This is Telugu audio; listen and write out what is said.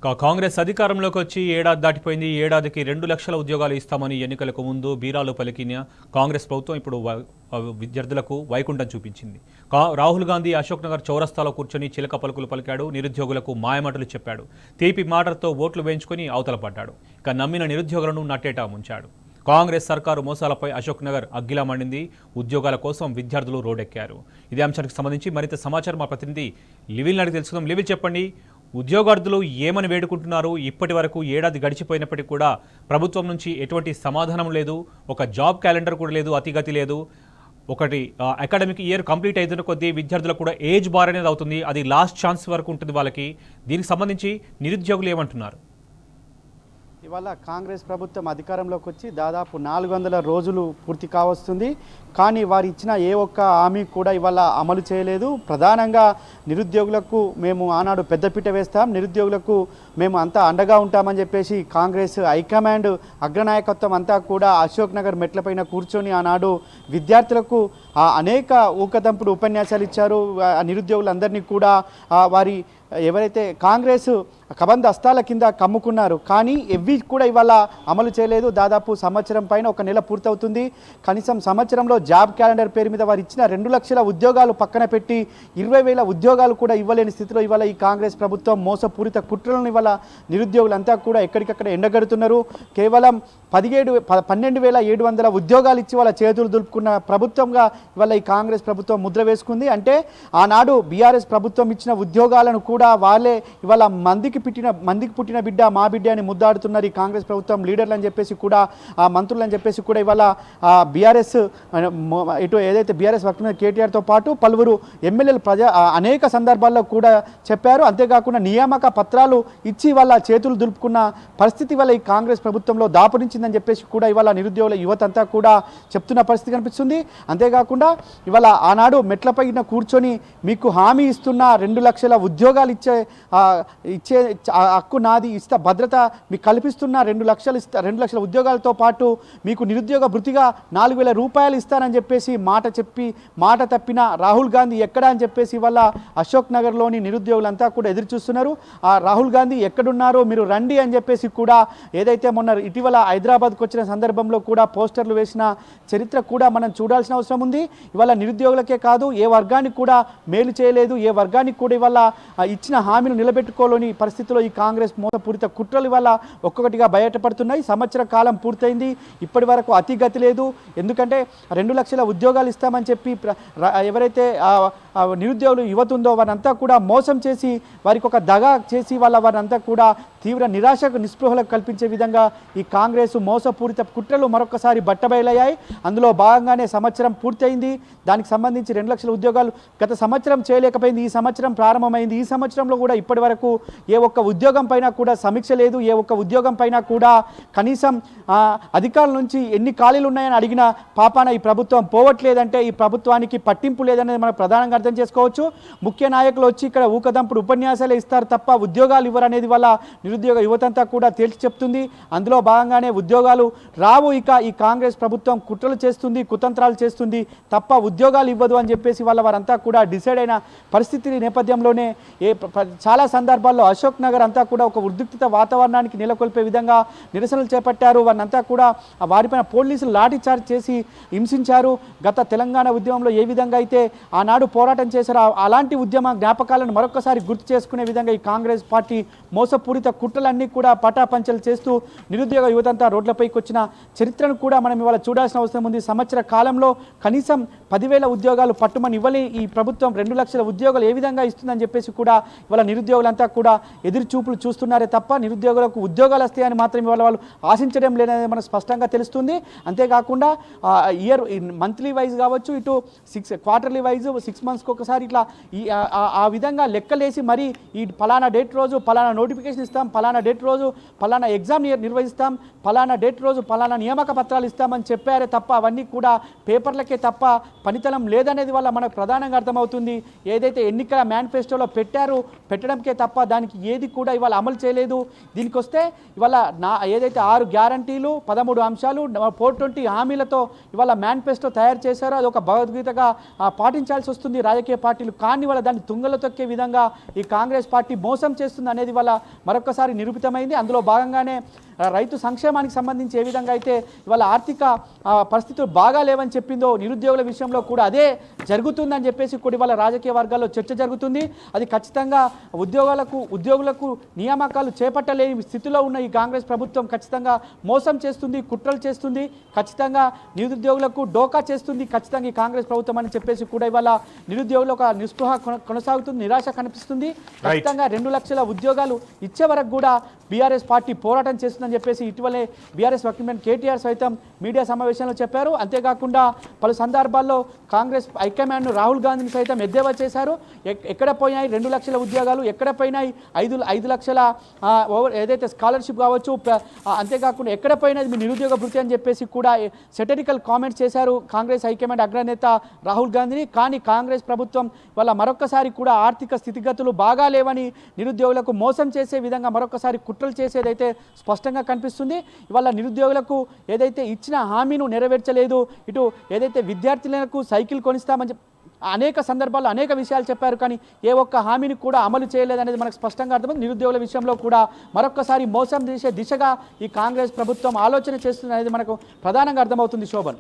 కాంగ్రెస్ అధికారంలోకి వచ్చి ఏడాది దాటిపోయింది. ఏడాదికి 2 లక్షల ఉద్యోగాలు ఇస్తామని ఎన్నికలకు ముందు బీరాలు పలికిన కాంగ్రెస్ ప్రభుత్వం ఇప్పుడు విద్యార్థులకు వైకుంఠం చూపించింది. రాహుల్ గాంధీ అశోక్ నగర్ చౌరస్తాలో కూర్చొని చిలక పలుకులు పలికాడు. నిరుద్యోగులకు మాయమాటలు చెప్పాడు. తీపి మాటలతో ఓట్లు వేయించుకొని అవతల పడ్డాడు. ఇక నమ్మిన నిరుద్యోగులను నట్టేటా ముంచాడు. కాంగ్రెస్ సర్కారు మోసాలపై అశోక్ నగర్ అగ్గిలా మండింది. ఉద్యోగాల కోసం విద్యార్థులు రోడ్డెక్కారు. ఇదే అంశానికి సంబంధించి మరింత సమాచారం మా ప్రతినిధి లివిల్ నాడికి తెలుసుకుందాం. లివిల్, చెప్పండి, ఉద్యోగార్థులు ఏమని వేడుకుంటున్నారు? ఇప్పటి వరకు ఏడాది గడిచిపోయినప్పటికీ కూడా ప్రభుత్వం నుంచి ఎటువంటి సమాధానం లేదు. ఒక జాబ్ క్యాలెండర్ కూడా లేదు, అతిగతి లేదు. ఒకటి అకాడమిక్ ఇయర్ కంప్లీట్ అవుతున్న కొద్దీ విద్యార్థులకు కూడా ఏజ్ బార్ అనేది అవుతుంది. అది లాస్ట్ ఛాన్స్ వరకు ఉంటుంది వాళ్ళకి. దీనికి సంబంధించి నిరుద్యోగులు ఏమంటున్నారు? ఇవాళ కాంగ్రెస్ ప్రభుత్వం అధికారంలోకి వచ్చి దాదాపు 400 రోజులు పూర్తి కావస్తుంది. కానీ వారు ఇచ్చిన ఏ ఒక్క హామీ కూడా ఇవాళ అమలు చేయలేదు. ప్రధానంగా నిరుద్యోగులకు మేము ఆనాడు పెద్దపీట వేస్తాం, నిరుద్యోగులకు మేము అంతా అండగా ఉంటామని చెప్పేసి కాంగ్రెస్ హైకమాండ్ అగ్రనాయకత్వం అంతా కూడా అశోక్ నగర్ మెట్లపైన కూర్చొని ఆనాడు విద్యార్థులకు అనేక ఊకదంపుడు ఉపన్యాసాలు ఇచ్చారు. నిరుద్యోగులందరినీ కూడా వారి ఎవరైతే కాంగ్రెస్ కబంధ హస్తాల కింద కమ్ముకున్నారు. కానీ ఎవ్వి కూడా ఇవాళ అమలు చేయలేదు. దాదాపు సంవత్సరం పైన ఒక నెల పూర్తవుతుంది. కనీసం సంవత్సరంలో జాబ్ క్యాలెండర్ పేరు మీద వారు ఇచ్చిన 2 లక్షల ఉద్యోగాలు పక్కన పెట్టి 20,000 ఉద్యోగాలు కూడా ఇవ్వలేని స్థితిలో ఇవాళ ఈ కాంగ్రెస్ ప్రభుత్వం మోసపూరిత కుట్రలను ఇవాళ నిరుద్యోగులంతా కూడా ఎక్కడికక్కడ ఎండగడుతున్నారు. కేవలం 12,700 ఉద్యోగాలు ఇచ్చి వాళ్ళ చేతులు దులుపుకున్న ప్రభుత్వంగా ఇవాళ ఈ కాంగ్రెస్ ప్రభుత్వం ముద్ర వేసుకుంది. అంటే ఆనాడు బీఆర్ఎస్ ప్రభుత్వం ఇచ్చిన ఉద్యోగాలను కూడా వాళ్ళే ఇవాళ మందికి పుట్టిన బిడ్డ మా బిడ్డ అని ముద్దాడుతున్నారు ఈ కాంగ్రెస్ ప్రభుత్వం లీడర్లు అని చెప్పేసి కూడా, మంత్రులు అని చెప్పేసి కూడా ఇవాళ బీఆర్ఎస్ ఇటు ఏదైతే బీఆర్ఎస్ వర్క్ కేటీఆర్తో పాటు పలువురు ఎమ్మెల్యేలు అనేక సందర్భాల్లో కూడా చెప్పారు. అంతేకాకుండా నియామక పత్రాలు ఇచ్చి వాళ్ళ చేతులు దులుపుకున్న పరిస్థితి వల్ల ఈ కాంగ్రెస్ ప్రభుత్వంలో దాపురించిందని చెప్పేసి కూడా ఇవాళ నిరుద్యోగుల యువత అంతా కూడా చెప్తున్న పరిస్థితి కనిపిస్తుంది. అంతేకాకుండా ఇవాళ ఆనాడు మెట్లపైన కూర్చొని మీకు హామీ ఇస్తున్న 2 లక్షల ఉద్యోగాలు ఇచ్చే హక్కు నాది, ఇస్తా భద్రత మీకు కల్పిస్తున్న 2 లక్షల ఉద్యోగాలతో పాటు మీకు నిరుద్యోగ భృతిగా 4,000 రూపాయలు ఇస్తానని చెప్పేసి మాట తప్పిన రాహుల్ గాంధీ ఎక్కడా అని చెప్పేసి వల్ల అశోక్ నగర్లోని నిరుద్యోగులంతా కూడా ఎదురు చూస్తున్నారు. ఆ రాహుల్ గాంధీ ఎక్కడున్నారో మీరు రండి అని చెప్పేసి కూడా ఏదైతే మొన్న ఇటీవల హైదరాబాద్కు వచ్చిన సందర్భంలో కూడా పోస్టర్లు వేసిన చరిత్ర కూడా మనం చూడాల్సిన అవసరం ఉంది. ఇవాళ నిరుద్యోగులకే కాదు, ఏ వర్గానికి కూడా మేలు చేయలేదు, ఏ వర్గానికి కూడా ఇవాళ ఇచ్చిన హామీలు నిలబెట్టుకోలేని పరిస్థితిలో ఈ కాంగ్రెస్ మోసపూరిత కుట్రలు ఇవాళ ఒక్కొక్కటిగా బయటపడుతున్నాయి. సంవత్సర కాలం పూర్తయింది, ఇప్పటి వరకు అతిగతి లేదు. ఎందుకంటే 2 లక్షల ఉద్యోగాలు ఇస్తామని చెప్పి ఎవరైతే నిరుద్యోగులు యువత ఉందో వారంతా కూడా మోసం చేసి వారికి ఒక దగా చేసి వారంతా కూడా తీవ్ర నిరాశకు నిస్పృహలకు కల్పించే విధంగా ఈ కాంగ్రెస్ మోసపూరిత కుట్రలు మరొకసారి బట్టబయలయ్యాయి. అందులో భాగంగానే సంవత్సరం పూర్తయింది. దానికి సంబంధించి 2 లక్షల ఉద్యోగాలు గత సంవత్సరం చేయలేకపోయింది, ఈ సంవత్సరం ప్రారంభమైంది. ఈ సంవత్సరంలో కూడా ఇప్పటి వరకు ఏ ఒక్క ఉద్యోగం పైన కూడా సమీక్ష లేదు. ఏ ఒక్క ఉద్యోగం పైన కూడా కనీసం అధికారుల నుంచి ఎన్ని ఖాళీలు ఉన్నాయని అడిగిన పాపాన ఈ ప్రభుత్వం పోవట్లేదంటే ఈ ప్రభుత్వానికి పట్టింపు లేదనేది మనం ప్రధానంగా అర్థం చేసుకోవచ్చు. ముఖ్య నాయకులు వచ్చి ఇక్కడ ఊకదంపుడు ఉపన్యాసాలే ఇస్తారు తప్ప ఉద్యోగాలు ఇవ్వరనేది వల్ల నిరుద్యోగ యువతంతా కూడా తేల్చి చెప్తుంది. అందులో భాగంగానే ఉద్యోగాలు రావు, ఇక ఈ కాంగ్రెస్ ప్రభుత్వం కుట్రలు చేస్తుంది, కుతంత్రాలు చేస్తుంది తప్ప ఉద్యోగాలు ఇవ్వదు అని చెప్పేసి వారంతా కూడా డిసైడ్ అయిన పరిస్థితి నేపథ్యంలోనే చాలా సందర్భాల్లో అశోక్ నగర్ అంతా కూడా ఒక ఉద్రిక్తత వాతావరణానికి నెలకొల్పే విధంగా నిరసనలు చేపట్టారు. వారంతా కూడా వారిపైన పోలీసులు లాఠీ చార్జ్ చేసి హింసించారు. గత తెలంగాణ ఉద్యమంలో ఏ విధంగా అయితే ఆనాడు పోరాటం చేశారో అలాంటి ఉద్యమ జ్ఞాపకాలను మరొకసారి గుర్తు చేసుకునే విధంగా ఈ కాంగ్రెస్ పార్టీ మోసపూరిత కుట్రలన్నీ కూడా పటాపంచలు చేస్తూ నిరుద్యోగ యువతంతా రోడ్లపైకి వచ్చిన చరిత్రను కూడా మనం ఇవాళ చూడాల్సిన అవసరం ఉంది. సంవత్సర కాలంలో కనీసం 10,000 ఉద్యోగాలు పట్టుమని ఇవ్వని ఈ ప్రభుత్వం 2 లక్షల ఉద్యోగాలు ఏ విధంగా ఇస్తుందని చెప్పేసి కూడా ఇవాళ నిరుద్యోగులంతా కూడా ఎదురు చూపులు చూస్తున్నారే తప్ప నిరుద్యోగులకు ఉద్యోగాలు వస్తాయని మాత్రం ఇవాళ వాళ్ళు ఆశించడం లేదనేది మనకు స్పష్టంగా తెలుస్తుంది. అంతేకాకుండా మంత్లీ వైజ్ కావచ్చు, ఇటు క్వార్టర్లీ వైజ్ 6 మంత్స్కి ఒకసారి ఇట్లా ఆ విధంగా లెక్కలేసి మరి ఈ పలానా డేట్ రోజు పలానా నోటిఫికేషన్ ఇస్తాం, పలానా డేట్ రోజు పలానా ఎగ్జామ్ నిర్వహిస్తాం, పలానా డేట్ రోజు పలానా నియామక పత్రాలు ఇస్తామని చెప్పారే తప్ప అవన్నీ కూడా పేపర్లకే తప్ప పనితనం లేదనేది వల్ల మనకు ప్రధానంగా అర్థమవుతుంది. ఏదైతే ఎన్నికల మేనిఫెస్టోలో పెట్టడంకే తప్ప దానికి ఏది కూడా ఇవాళ అమలు చేయలేదు. దీనికి వస్తే ఇవాళ ఏదైతే 6 గ్యారంటీలు 13 అంశాలు 420 హామీలతో ఇవాళ మేనిఫెస్టో తయారు చేశారో అది ఒక భగవద్గీతగా పాటించాల్సి వస్తుంది. రాజకీయ పార్టీలు కానీ వాళ్ళ దాన్ని తుంగలో తొక్కే విధంగా ఈ కాంగ్రెస్ పార్టీ మోసం చేస్తుంది అనేది వాళ్ళ మరొకసారి నిరూపితమైంది. అందులో భాగంగానే రైతు సంక్షేమానికి సంబంధించి ఏ విధంగా అయితే ఇవాళ ఆర్థిక పరిస్థితులు బాగా లేవని చెప్పిందో నిరుద్యోగుల విషయంలో కూడా అదే జరుగుతుందని చెప్పేసి కూడా ఇవాళ రాజకీయ వర్గాల్లో చర్చ జరుగుతుంది. అది ఖచ్చితంగా ఉద్యోగులకు నియామకాలు చేపట్టలేని స్థితిలో ఉన్న ఈ కాంగ్రెస్ ప్రభుత్వం ఖచ్చితంగా మోసం చేస్తుంది, కుట్రలు చేస్తుంది, ఖచ్చితంగా నిరుద్యోగులకు డోకా చేస్తుంది ఖచ్చితంగా ఈ కాంగ్రెస్ ప్రభుత్వం అని చెప్పేసి కూడా ఇవాళ నిరుద్యోగులు ఒక నిస్పృహ కొనసాగుతుంది, నిరాశ కనిపిస్తుంది. ఖచ్చితంగా 2 లక్షల ఉద్యోగాలు ఇచ్చే వరకు కూడా బీఆర్ఎస్ పార్టీ పోరాటం చేస్తుందని చెప్పేసి ఇటీవలే బీఆర్ఎస్ వర్కింగ్ కేటీఆర్ సైతం మీడియా సమావేశంలో చెప్పారు. అంతేకాకుండా పలు సందర్భాల్లో కాంగ్రెస్ హైకమాండ్ రాహుల్ గాంధీని సైతం ఎద్దేవా చేశారు. ఎక్కడ పోయినాయి 2 లక్షల ఉద్యోగాలు, ఎక్కడ పోయినాయి 5 లక్షల ఏదైతే స్కాలర్షిప్ కావచ్చు, అంతేకాకుండా ఎక్కడ పోయినది మీ నిరుద్యోగ భృతి అని చెప్పేసి కూడా సెటరికల్ కామెంట్స్ చేశారు కాంగ్రెస్ హైకమాండ్ అగ్రనేత రాహుల్ గాంధీని. కానీ కాంగ్రెస్ ప్రభుత్వం వాళ్ళ మరొకసారి కూడా ఆర్థిక స్థితిగతులు బాగా లేవని నిరుద్యోగులకు మోసం చేసే విధంగా మరొకసారి కుట్రలు చేసేదైతే స్పష్టంగా కనిపిస్తుంది. ఇవాళ నిరుద్యోగులకు ఏదైతే ఇచ్చిన హామీను నెరవేర్చలేదు, ఇటు ఏదైతే విద్యార్థులకు సైకిల్ కొనిస్తామని అనేక సందర్భాల్లో అనేక విషయాలు చెప్పారు, కానీ ఏ ఒక్క హామీని కూడా అమలు చేయలేదనేది మనకు స్పష్టంగా అర్థమైంది. నిరుద్యోగుల విషయంలో కూడా మరొకసారి మోసం చేసే దిశగా ఈ కాంగ్రెస్ ప్రభుత్వం ఆలోచన చేస్తుంది అనేది మనకు ప్రధానంగా అర్థమవుతుంది. శోభన్.